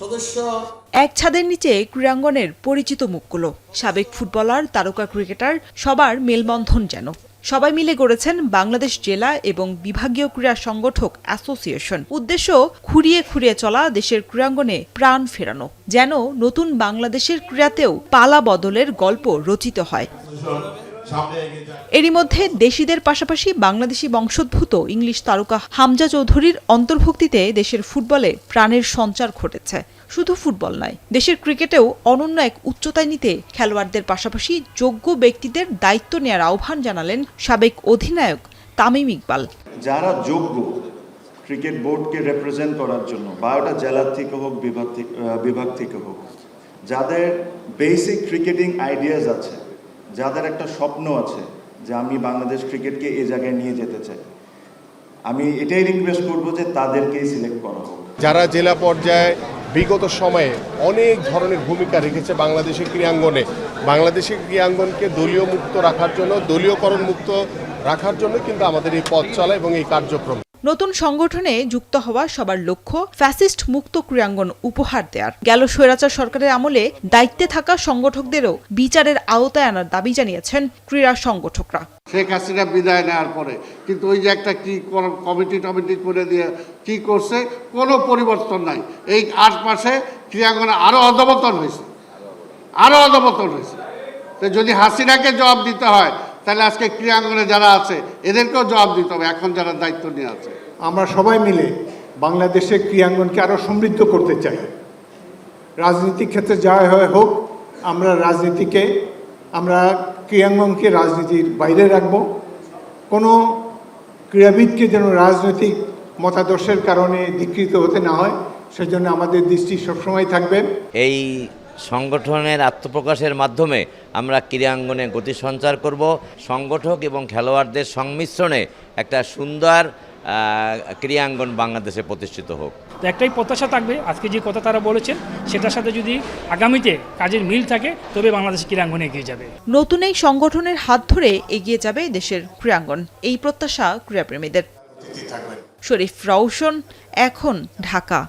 সদস্য এক ছাদের নিচে ক্রীড়াঙ্গনের পরিচিত মুখগুলো, সাবেক ফুটবলার, তারকা ক্রিকেটার, সবার মেলবন্ধন যেন। সবাই মিলে গড়েছেন বাংলাদেশ জেলা এবং বিভাগীয় ক্রীড়া সংগঠক অ্যাসোসিয়েশন। উদ্দেশ্য খুঁড়িয়ে খুঁড়িয়ে চলা দেশের ক্রীড়াঙ্গনে প্রাণ ফেরানো, যেন নতুন বাংলাদেশের ক্রীড়াতেও পালা বদলের গল্প রচিত হয়। এরই মধ্যে দেশিদের পাশাপাশি বাংলাদেশি বংশোদ্ভূত ইংলিশ তারকা হামজা চৌধুরীর অন্তর্ভুক্তিতে দেশের ফুটবলে প্রাণের সঞ্চার ঘটেছে। শুধু ফুটবল নয়, দেশের ক্রিকেটেও অনন্য এক উচ্চতায় নিতে খেলোয়াড়দের পাশাপাশি যোগ্য ব্যক্তিদের দায়িত্ব নেওয়ার আহ্বান জানালেন সাবেক অধিনায়ক তামিম ইকবাল। যারা যোগ্য ক্রিকেট বোর্ডকে রিপ্রেজেন্ট করার জন্য, বা ওটা জেলা থেকে হোক, বিভাগ থেকে হোক, যাদের বেসিক ক্রিকেটিং আইডিয়াস আছে, যাদের একটা স্বপ্ন আছে যে আমি বাংলাদেশ ক্রিকেটকে এই জায়গায় নিয়ে যেতে চাই, আমি এটাই রিকোয়েস্ট করবো যে তাদেরকেই সিলেক্ট করা হোক। যারা জেলা পর্যায়ে বিগত সময়ে অনেক ধরনের ভূমিকা রেখেছে বাংলাদেশের ক্রীড়াঙ্গনে, বাংলাদেশের ক্রীড়াঙ্গনকে দলীয় মুক্ত রাখার জন্য, দলীয়করণ মুক্ত রাখার জন্য কিন্তু আমাদের এই পথ চলা এবং এই কার্যক্রম। নতুন সংগঠনে যুক্ত হওয়া সবার লক্ষ্য ফ্যাসিস্ট মুক্ত ক্রীড়াঙ্গন উপহার দেওয়ার। গেল স্বৈরাচার সরকারের আমলে দায়িত্বে থাকা সংগঠকদেরও বিচারের আওতায় আনার দাবি জানিয়েছেন ক্রীড়া সংগঠকরা। শেখ হাসিনা বিদায় নেওয়ার পরে কিন্তু ওই যে একটা কি কমিটি করে দিয়ে কি করছে, কোনো পরিবর্তন নাই। এই 8 মাসে ক্রীড়াঙ্গনে আরো অধঃপতন হয়েছে। তো যদি হাসিনাকে জবাব দিতে হয়, তাহলে আজকে ক্রীড়াঙ্গনে যারা আছে এদেরকেও জবাব দিতে হবে, এখন যারা দায়িত্ব নিয়ে আছে। আমরা সবাই মিলে বাংলাদেশের ক্রীড়াঙ্গনকে আরও সমৃদ্ধ করতে চাই। রাজনীতিক ক্ষেত্রে যা হয় হোক, আমরা ক্রীড়াঙ্গনকে রাজনীতির বাইরে রাখব। কোনো ক্রীড়াবিদকে যেন রাজনৈতিক মতাদর্শের কারণে ধিকৃত হতে না হয়, সেজন্য আমাদের দৃষ্টি সবসময় থাকবে। এই সংগঠনের আত্মপ্রকাশের মাধ্যমে আমরা ক্রীড়াঙ্গনে গতি সঞ্চার করব। সংগঠক এবং খেলোয়াড়দের সংমিশ্রণে একটা সুন্দর ক্রীড়াঙ্গন বাংলাদেশে প্রতিষ্ঠিত হোক। তো একটাই প্রত্যাশা থাকবে, আজকে যে কথা তারা বলেছেন সেটার সাথে যদি আগামীতে কাজের মিল থাকে, তবে বাংলাদেশ ক্রীড়াঙ্গনে এগিয়ে যাবে। নতুন এই সংগঠনের হাত ধরে এগিয়ে যাবে দেশের ক্রীড়াঙ্গন, এই প্রত্যাশা ক্রীড়াপ্রেমীদের। শরীফ রওশন, এখন, ঢাকা।